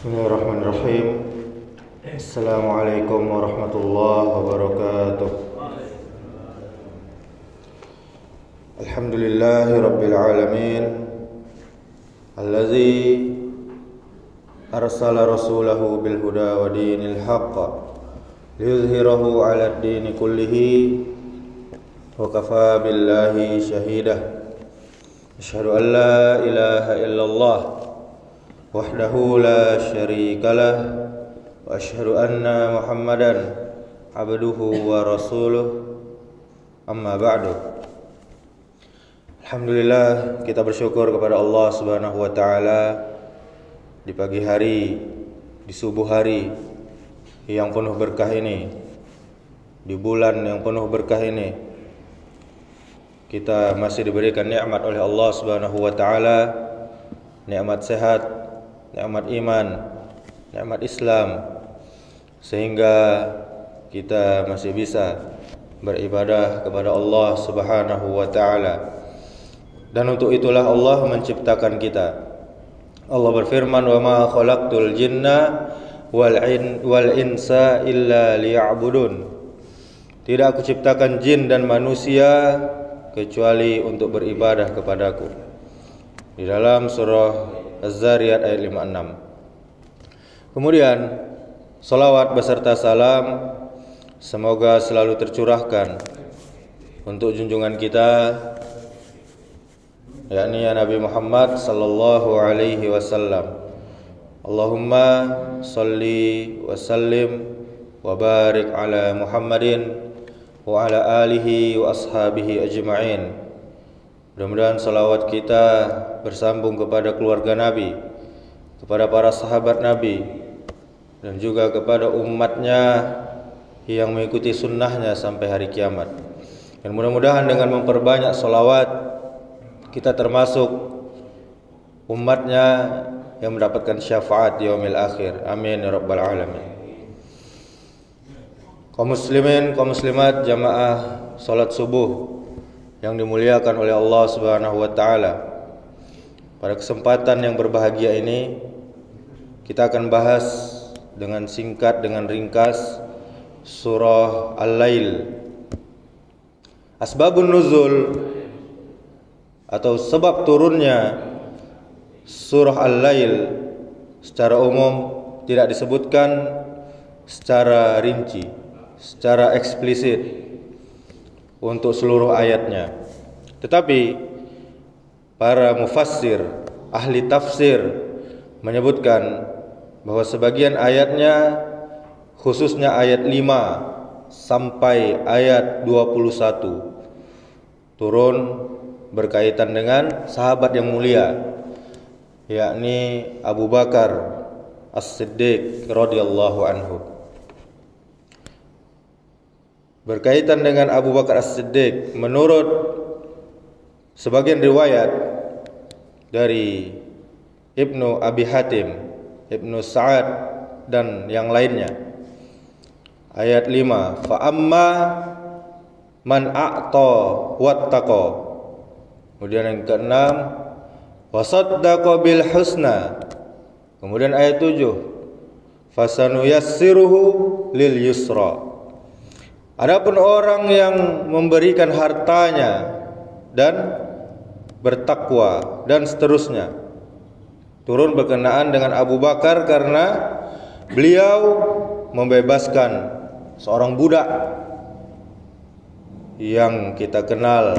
Bismillahirrahmanirrahim. Assalamualaikum warahmatullahi wabarakatuh. Alhamdulillahi rabbil alamin, allazi arsala rasulahu bil huda wa dinil haqq liyuzhirahu 'ala ad-dini kullihi wa kafa billahi shahidah. Asyhadu an la ilaha illallah wahdahu la syarikalah wa asyhadu anna Muhammadan abduhu wa rasuluh, amma ba'du. Alhamdulillah, kita bersyukur kepada Allah Subhanahu wa taala di pagi hari, di subuh hari yang penuh berkah ini, di bulan yang penuh berkah ini, kita masih diberikan nikmat oleh Allah Subhanahu wa taala, nikmat sehat, nikmat iman, nikmat Islam, sehingga kita masih bisa beribadah kepada Allah Subhanahu wa taala. Dan untuk itulah Allah menciptakan kita. Allah berfirman, "Wa ma khalaqtul jinna wal insa illa liya'budun." Tidak aku ciptakan jin dan manusia kecuali untuk beribadah kepadaku. Di dalam surah Az-Zariyat ayat 56. Kemudian salawat beserta salam semoga selalu tercurahkan untuk junjungan kita, yakni Nabi Muhammad sallallahu alaihi wasallam. Allahumma salli wa sallim wa barik ala Muhammadin wa ala alihi wa ashabihi ajma'in. Mudah-mudahan salawat kita bersambung kepada keluarga Nabi, kepada para sahabat Nabi, dan juga kepada umatnya yang mengikuti sunnahnya sampai hari kiamat. Dan mudah-mudahan dengan memperbanyak salawat, kita termasuk umatnya yang mendapatkan syafaat di yaumil akhir. Amin ya rabbal alamin. Kaum muslimin, kaum muslimat, jamaah salat subuh yang dimuliakan oleh Allah Subhanahu wa taala. Pada kesempatan yang berbahagia ini, kita akan bahas dengan singkat, dengan ringkas surah Al-Lail. Asbabun nuzul atau sebab turunnya surah Al-Lail secara umum tidak disebutkan secara rinci, secara eksplisit untuk seluruh ayatnya. Tetapi para mufassir, ahli tafsir menyebutkan bahwa sebagian ayatnya, khususnya ayat 5 sampai ayat 21, turun berkaitan dengan sahabat yang mulia, yakni Abu Bakar As-Siddiq radhiyallahu anhu. Berkaitan dengan Abu Bakar As-Siddiq, menurut sebagian riwayat dari Ibnu Abi Hatim, Ibnu Sa'ad dan yang lainnya, ayat 5, fa amma man a'ta wattaqa. Kemudian yang ke-6, wa saddaqa bil husna. Kemudian ayat 7, fasanuyassiruhu lil yusra. Adapun orang yang memberikan hartanya dan bertakwa dan seterusnya, turun berkenaan dengan Abu Bakar karena beliau membebaskan seorang budak yang kita kenal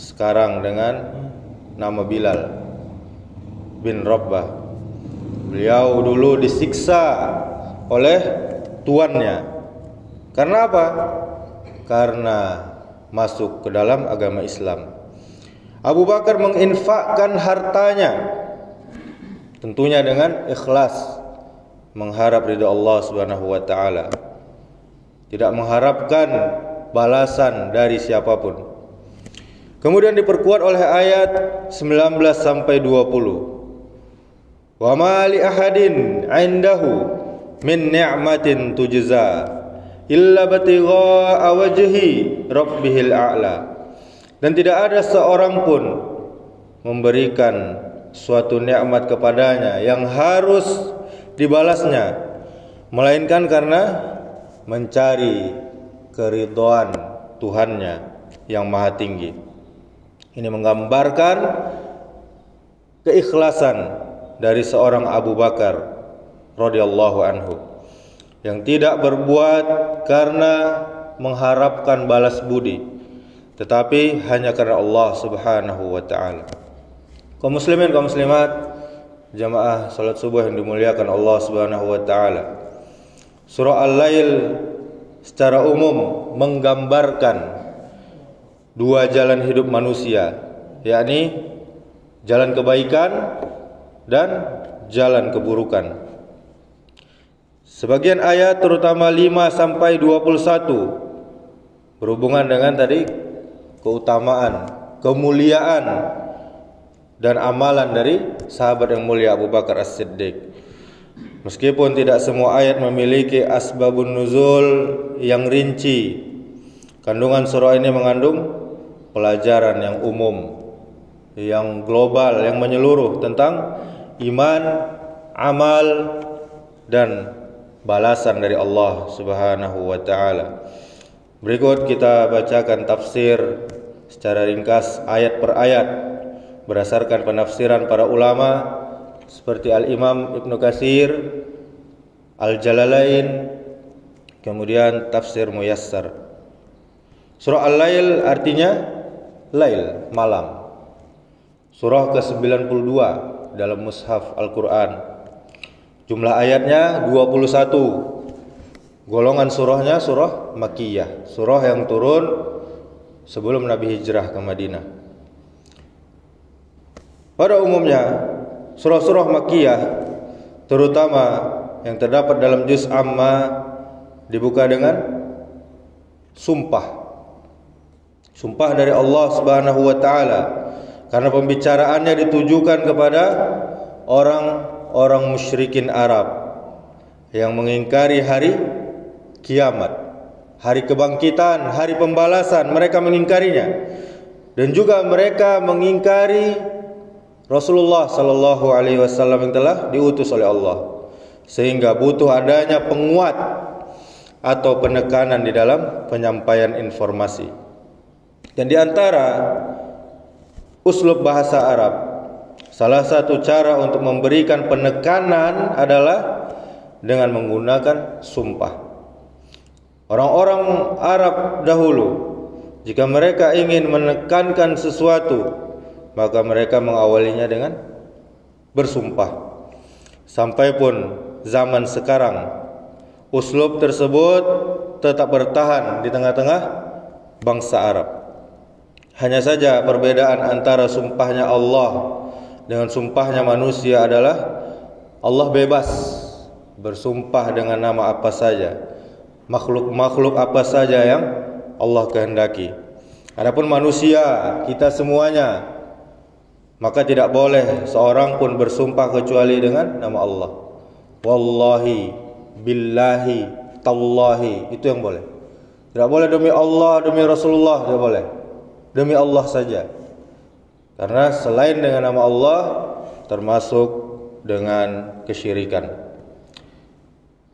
sekarang dengan nama Bilal bin Rabbah. Beliau dulu disiksa oleh tuannya. Karena apa? Karena masuk ke dalam agama Islam. Abu Bakar menginfakkan hartanya tentunya dengan ikhlas, mengharap ridha Allah Subhanahu wa taala, tidak mengharapkan balasan dari siapapun. Kemudian diperkuat oleh ayat 19 sampai 20. Wa ma li ahadin 'indahu min ni'matin tujza illa batigha wajhi rabbihil a'la. Dan tidak ada seorang pun memberikan suatu nikmat kepadanya yang harus dibalasnya, melainkan karena mencari keridhaan Tuhannya yang maha tinggi. Ini menggambarkan keikhlasan dari seorang Abu Bakar radhiyallahu anhu yang tidak berbuat karena mengharapkan balas budi, tetapi hanya karena Allah Subhanahu wa taala. Kaum muslimin, kaum muslimat, jamaah salat subuh yang dimuliakan Allah Subhanahu wa taala. Surah Al-Lail secara umum menggambarkan dua jalan hidup manusia, yakni jalan kebaikan dan jalan keburukan. Sebagian ayat terutama 5 sampai 21 berhubungan dengan tadi keutamaan, kemuliaan dan amalan dari sahabat yang mulia Abu Bakar As-Siddiq. Meskipun tidak semua ayat memiliki asbabun nuzul yang rinci, kandungan surah ini mengandung pelajaran yang umum, yang global, yang menyeluruh tentang iman, amal dan balasan dari Allah Subhanahu wa taala. Berikut kita bacakan tafsir secara ringkas ayat per ayat berdasarkan penafsiran para ulama seperti Al-Imam Ibnu Katsir, Al-Jalalain, kemudian tafsir Muyassar. Surah Al-Lail artinya lail, malam. Surah ke-92 dalam mushaf Al-Qur'an. Jumlah ayatnya 21. Golongan surahnya surah Makkiyah, surah yang turun sebelum Nabi hijrah ke Madinah. Pada umumnya surah-surah Makkiyah, terutama yang terdapat dalam juz Amma, dibuka dengan sumpah. Sumpah dari Allah Subhanahu wa taala, karena pembicaraannya ditujukan kepada orang musyrikin Arab yang mengingkari hari kiamat, hari kebangkitan, hari pembalasan. Mereka mengingkarinya, dan juga mereka mengingkari Rasulullah sallallahu alaihi wasallam yang telah diutus oleh Allah, sehingga butuh adanya penguat atau penekanan di dalam penyampaian informasi. Dan di antara uslub bahasa Arab, salah satu cara untuk memberikan penekanan adalah dengan menggunakan sumpah. Orang-orang Arab dahulu, jika mereka ingin menekankan sesuatu, maka mereka mengawalinya dengan bersumpah. Sampai pun zaman sekarang, uslub tersebut tetap bertahan di tengah-tengah bangsa Arab. Hanya saja perbedaan antara sumpahnya Allah dengan sumpahnya manusia adalah Allah bebas bersumpah dengan nama apa saja, makhluk-makhluk apa saja yang Allah kehendaki. Adapun manusia, kita semuanya, maka tidak boleh seorang pun bersumpah kecuali dengan nama Allah. Wallahi, billahi, tallahi, itu yang boleh. Tidak boleh demi Allah, demi Rasulullah, tidak boleh. Demi Allah saja. Karena selain dengan nama Allah termasuk dengan kesyirikan.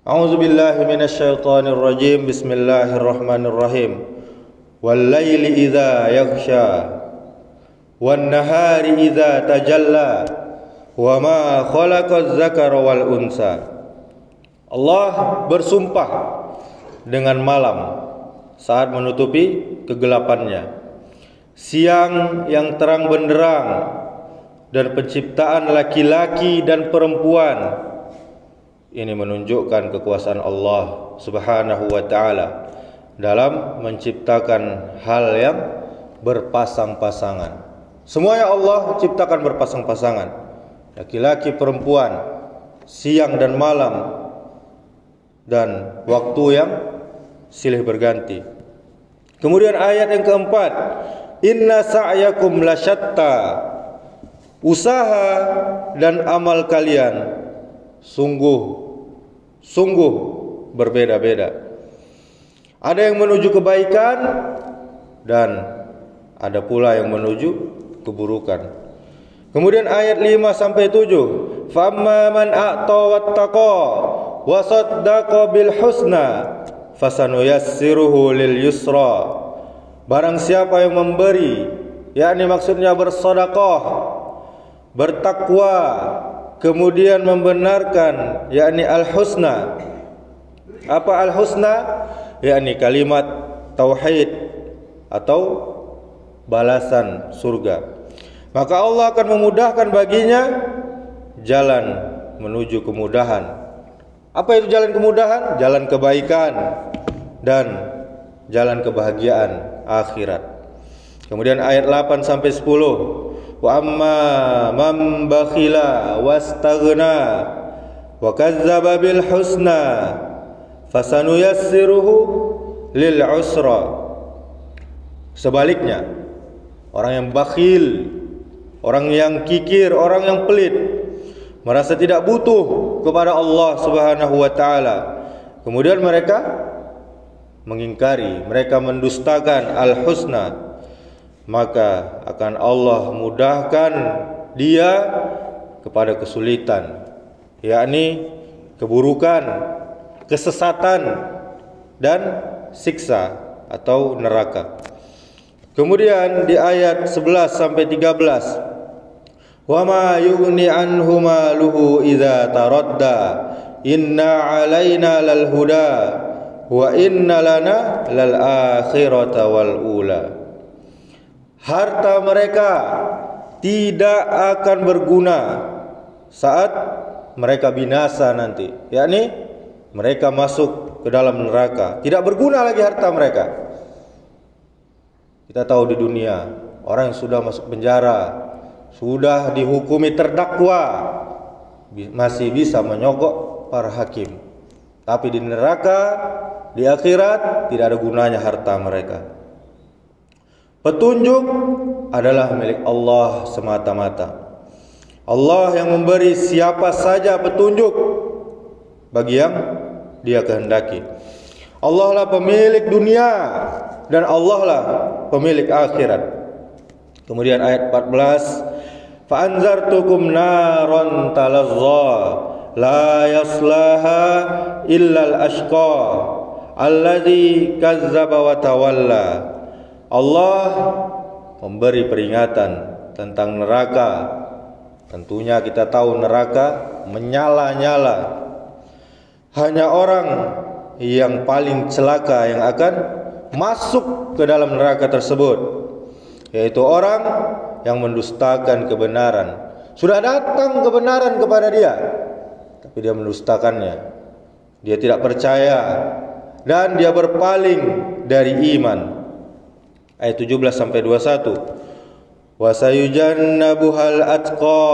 A'udzubillahi minasyaitonir rajim. Bismillahirrahmanirrahim. Wal laili idza yaghsha wan nahari idza tajalla wa ma khalaqaz zakara wal unsa. Allah bersumpah dengan malam saat menutupi kegelapannya, siang yang terang benderang, dan penciptaan laki-laki dan perempuan. Ini menunjukkan kekuasaan Allah Subhanahu wa taala dalam menciptakan hal yang berpasang-pasangan. Semuanya Allah ciptakan berpasang-pasangan, laki-laki, perempuan, siang dan malam, dan waktu yang silih berganti. Kemudian ayat yang keempat, inna sa'yakum lasyatta, usaha dan amal kalian sungguh berbeda-beda. Ada yang menuju kebaikan dan ada pula yang menuju keburukan. Kemudian ayat 5 sampai 7, famma man a'ta wattaqa wa saddaqa bil husna fasanuyassiruhu lil yusra. Barang siapa yang memberi, yakni maksudnya bersedekah, bertakwa, kemudian membenarkan, yakni al-husna. Apa al-husna? Yakni kalimat tauhid atau balasan surga. Maka Allah akan memudahkan baginya jalan menuju kemudahan. Apa itu jalan kemudahan? Jalan kebaikan dan jalan kebahagiaan akhirat. Kemudian ayat 8 sampai 10, wa amma man bakhila wastaghna wa kazzaba bil husna fasanuyassiruhu lil usra. Sebaliknya, orang yang bakhil, orang yang kikir, orang yang pelit, merasa tidak butuh kepada Allah Subhanahu wa taala, kemudian mereka mengingkari, mereka mendustakan al-husna, maka akan Allah mudahkan dia kepada kesulitan, yakni keburukan, kesesatan dan siksa atau neraka. Kemudian di ayat 11 sampai 13, wa ma yughni anhu maluhu idza taradda inna 'alaina lal huda wa inna lana lal akhirata wal ula. Harta mereka tidak akan berguna saat mereka binasa nanti, yakni mereka masuk ke dalam neraka. Tidak berguna lagi harta mereka. Kita tahu di dunia, orang yang sudah masuk penjara, sudah dihukumi terdakwa, masih bisa menyogok para hakim. Tapi di neraka, di akhirat, tidak ada gunanya harta mereka. Petunjuk adalah milik Allah semata-mata. Allah yang memberi siapa saja petunjuk bagi yang Dia kehendaki. Allah lah pemilik dunia dan Allah lah pemilik akhirat. Kemudian ayat 14, fa anzartukum naron talazza la yaslaha illal ashqa alladzi kazzaba wa tawalla. Allah memberi peringatan tentang neraka. Tentunya kita tahu neraka menyala-nyala. Hanya orang yang paling celaka yang akan masuk ke dalam neraka tersebut, yaitu orang yang mendustakan kebenaran. Sudah datang kebenaran kepada dia, tapi dia mendustakannya. Dia tidak percaya dan dia berpaling dari iman. Ayat 17 sampai 21. Wa sayujannabuhal atqa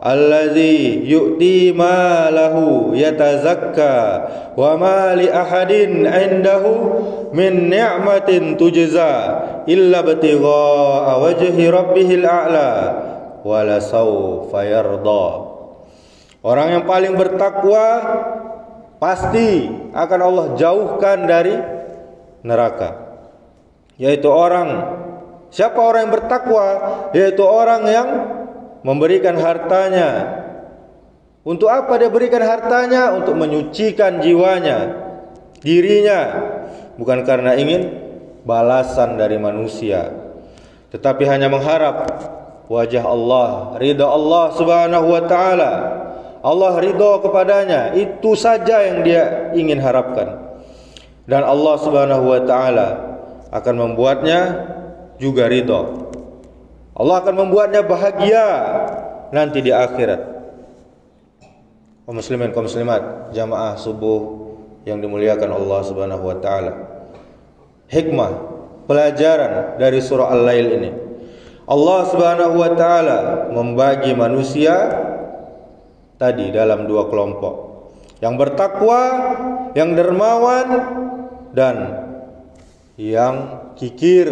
alladzi yu'ti malahu yatazakka wa ma li ahadin 'indahu min ni'matin tujza illa batigha wajhi rabbihil a'la wa la sawfa yarda. Orang yang paling bertakwa pasti akan Allah jauhkan dari neraka. Yaitu siapa orang yang bertakwa? Yaitu orang yang memberikan hartanya. Untuk apa dia berikan hartanya? Untuk menyucikan jiwanya, dirinya, bukan karena ingin balasan dari manusia, tetapi hanya mengharap wajah Allah, ridha Allah Subhanahu wa taala. Allah ridha kepadanya, itu saja yang dia ingin harapkan. Dan Allah Subhanahu wa taala akan membuatnya juga ridha. Allah akan membuatnya bahagia nanti di akhirat. Kaum muslimin, kaum muslimat, jamaah subuh yang dimuliakan Allah Subhanahu wa taala. Hikmah, pelajaran dari surah Al-Lail ini. Allah Subhanahu wa taala membagi manusia tadi dalam dua kelompok. Yang bertakwa, yang dermawan, dan yang kikir,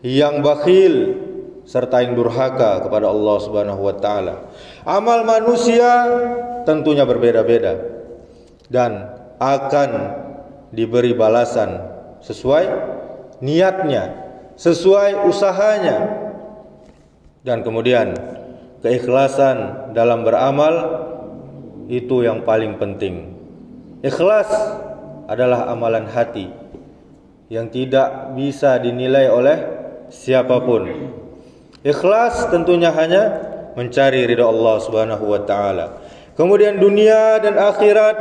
yang bakhil, serta yang durhaka kepada Allah Subhanahu wa taala. Amal manusia tentunya berbeda-beda dan akan diberi balasan sesuai niatnya, sesuai usahanya. Dan kemudian keikhlasan dalam beramal itu yang paling penting. Ikhlas adalah amalan hati yang tidak bisa dinilai oleh siapapun. Ikhlas tentunya hanya mencari ridha Allah Subhanahu wa taala. Kemudian dunia dan akhirat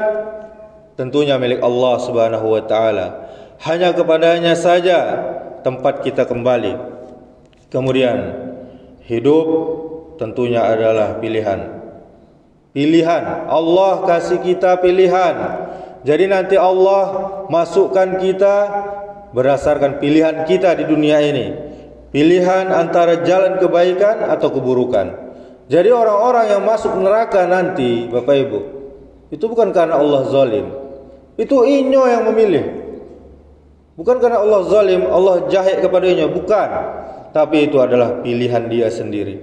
tentunya milik Allah Subhanahu wa taala. Hanya kepadanya saja tempat kita kembali. Kemudian hidup tentunya adalah pilihan. Pilihan. Allah kasih kita pilihan. Jadi nanti Allah masukkan kita berdasarkan pilihan kita di dunia ini. Pilihan antara jalan kebaikan atau keburukan. Jadi orang-orang yang masuk neraka nanti, Bapak Ibu, itu bukan karena Allah zalim. Itu inyo yang memilih. Bukan karena Allah zalim, Allah jahat kepadanya, bukan. Tapi itu adalah pilihan dia sendiri.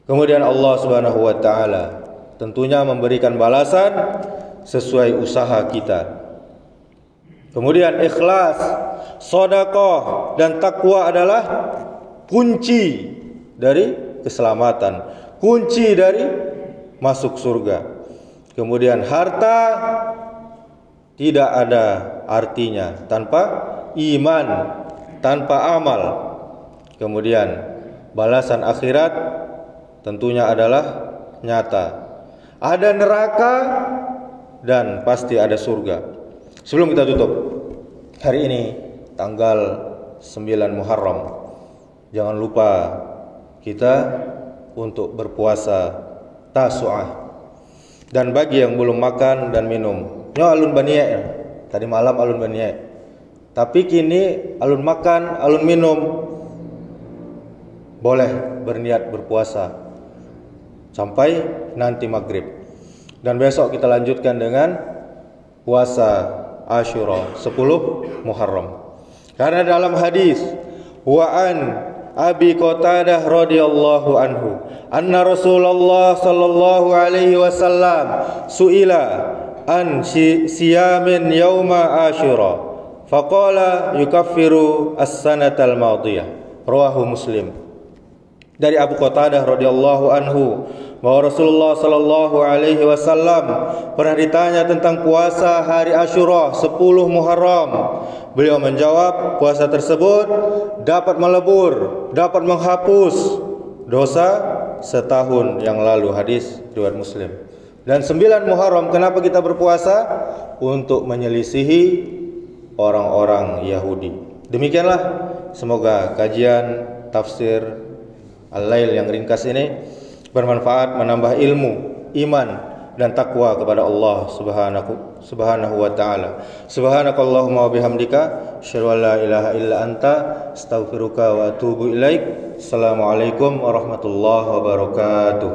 Kemudian Allah Subhanahu wa taala tentunya memberikan balasan sesuai usaha kita. Kemudian ikhlas, sedekah dan takwa adalah kunci dari keselamatan, kunci dari masuk surga. Kemudian harta tidak ada artinya tanpa iman, tanpa amal. Kemudian balasan akhirat tentunya adalah nyata. Ada neraka dan pasti ada surga. Sebelum kita tutup, hari ini tanggal 9 Muharram. Jangan lupa kita untuk berpuasa Tasu'ah. Dan bagi yang belum makan dan minum, alun baniya. Tadi malam alun baniya. Tapi kini alun makan, alun minum. Boleh berniat berpuasa sampai nanti maghrib. Dan besok kita lanjutkan dengan puasa Asyura 10 Muharram. Karena dalam hadis wa an Abi Qatadah radhiyallahu anhu anna Rasulullah sallallahu alaihi wasallam suila an siyamin yauma Asyura faqala yukaffiru as-sanatal madiyah. Rawahu Muslim. Dari Abu Qatadah radhiyallahu anhu bahwa Rasulullah sallallahu alaihi wasallam pernah ditanya tentang puasa hari Asyura 10 Muharram. Beliau menjawab, puasa tersebut dapat melebur, dapat menghapus dosa setahun yang lalu. Hadis riwayat Muslim. Dan 9 Muharram kenapa kita berpuasa? Untuk menyelisihi orang-orang Yahudi. Demikianlah, semoga kajian tafsir Al-Lail yang ringkas ini bermanfaat, menambah ilmu, iman dan takwa kepada Allah Subhanahu wa taala. Subhanakallahumma wa bihamdika asyhadu an la ilaha illa anta astaghfiruka wa atubu ilaik. Assalamualaikum warahmatullahi wabarakatuh.